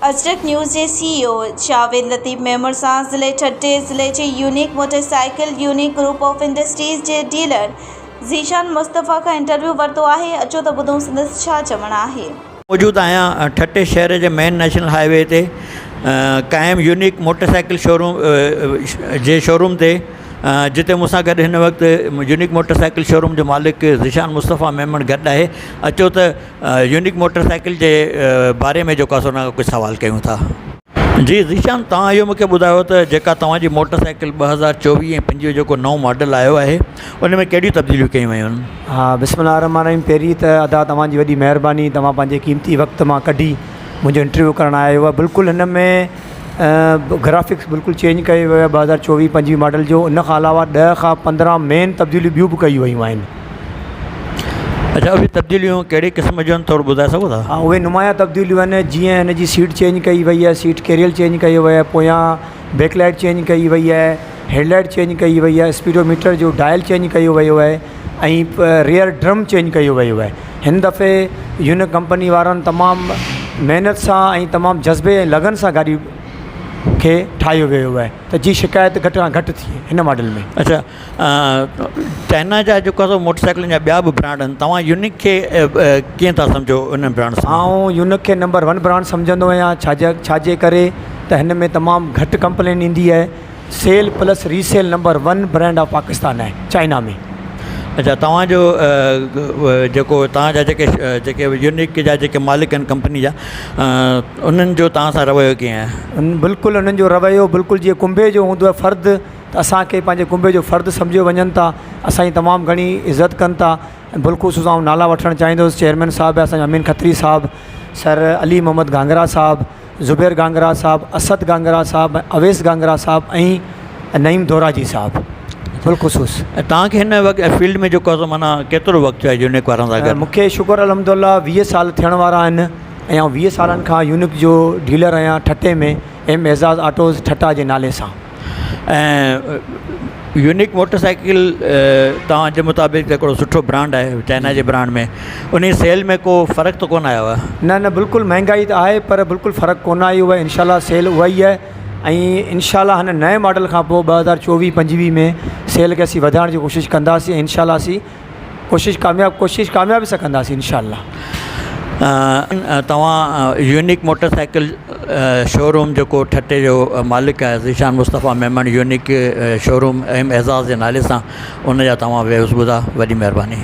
अजरक news जे CEO Javed Latif Memon सां ज़िले ठट्टे ज़िले जे unique motorcycle unique group of industries जे डीलर ज़ीशान मुस्तफ़ा खां इंटरव्यू वरितो आहे। अचो त ॿुधूं संदसि छा चवणु आहे। मौजूद आहियां ठट्टे शहर जे मेन नेशनल हाईवे ते क़ाइम यूनिक मोटरसाइकिल शोरूम ते जिते मूंसां गॾु हिन वक़्तु यूनिक मोटरसाइकिल शोरूम जो मालिक ज़ीशान मुस्तफ़ा मेमन गॾु आहे। अचो त यूनिक मोटरसाइकिल जे बारे में जेको आहे उन कुझु सवाल कयूं था। जी ज़ीशान, तव्हां इहो मूंखे ॿुधायो त जेका तव्हांजी मोटरसाइकिल 2024 ऐं 25 जेको नओं मॉडल आयो आहे उन में कहिड़ियूं तब्दीलियूं कयूं वयूं आहिनि? हा, बिस्मिल्लाह रहमान रहीम। पहिरीं त अदा तव्हांजी वॾी महिरबानी, तव्हां पंहिंजे क़ीमती वक़्त मां कढी मुंहिंजो इंटरव्यू करणु आयो आहे। बिल्कुलु हिन में ग्राफिक्स बिल्कुलु चेंज कयो वियो आहे 2024-25 मॉडल जो। उन खां अलावा 10 खां 15 मेन तब्दीलियूं ॿियूं बि कयूं वयूं आहिनि। अच्छा, उहे तब्दीलियूं कहिड़े क़िस्म जूं आहिनि, थोरो ॿुधाए सघो था? हा, उहे नुमाया तब्दीलियूं आहिनि। जीअं हिन जी सीट चेंज कई वई आहे, सीट कैरियल चेंज कयो वियो आहे, पोयां बैकलाइट चेंज कई वई आहे, हेडलाइट चेंज कई वई आहे, स्पीडोमीटर जो डायल चेंज कयो वियो आहे ऐं रियर ड्रम चेंज कयो वियो आहे। हिन दफ़े यूनिक कंपनी वारनि तमामु महिनत सां ऐं तमामु जज़्बे ऐं लगन सां गाॾी खे ठाहियो वियो आहे त जी शिकायत घटि खां घटि थिए हिन मॉडल में। अच्छा, चाइना जा जेको आहे मोटरसाइकिलनि जा ॿिया बि ब्रांड आहिनि, तव्हां यूनिक खे कीअं था सम्झो उन ब्रांड सां? आउं यूनिक खे नंबर 1 ब्रांड सम्झंदो आहियां। छाजे करे त हिन में तमामु घटि कंप्लेन ईंदी आहे। Sale plus resale number 1 brand of Pakistan आहे चाइना में। अच्छा, तव्हांजो जेको तव्हांजा जेके यूनिक जा जेके मालिक आहिनि कंपनी जा, उन्हनि जो तव्हां सां रवैयो कीअं आहे? बिल्कुलु उन्हनि जो रवैयो बिल्कुलु जीअं कुंबे जो हूंदो आहे फ़र्द, त असांखे पंहिंजे कुंबे जो फ़र्द सम्झो वञनि था। असांजी तमामु घणी इज़त कनि था। बिल्कुलु आउं नाला वठणु चाहींदुसि। चेयरमैन साहिबु असांजा अमीन खत्री साहिबु, सर अली मोहम्मद गांगरा साहिबु, ज़ुबैर गांगरा साहिबु, असद गांगरा साहिबु, अवेस गांगरा साहिबु ऐं नईम दोराजी साहिबु। बिल्ख़ुसूस तव्हांखे हिन वक़्तु फील्ड में जेको आहे माना केतिरो वक़्तु आहे यूनिक वारनि सां गॾु? मूंखे शुक्र अल्हम्दुलिल्लाह 20 साल थियण वारा आहिनि ऐं 20 सालनि खां यूनिक जो डीलर आहियां ठट्टे में, एम एज़ाज़ ऑटोज़ ठट्टा जे नाले सां। ऐं यूनिक मोटरसाइकिल तव्हांजे मुताबिक़ हिकिड़ो सुठो ब्रांड आहे चाइना जे ब्रांड में, उन सेल में को फ़र्क़ु त कोन आयो आहे? न, बिल्कुलु महांगाई त आहे पर बिल्कुलु फ़र्क़ु कोन आयो आहे। इंशाल्लाह सेल उहा ई आहे ऐं इंशाल्लाह हिन नए मॉडल खां पोइ 2024-25 में सेल खे असीं वधाइण जी कोशिशि कंदासीं। इंशाल्लाह असीं कोशिशि कामयाबी सां कंदासीं इंशाल्लाह। तव्हां यूनिक मोटरसाइकिल शोरूम जेको ठट्टे जो मालिक आहे Zeeshan Mustafa Memon unique showroom M Ejaz जे नाले सां, उन जा तव्हां व्यूज़ ॿुधा, वॾी महिरबानी।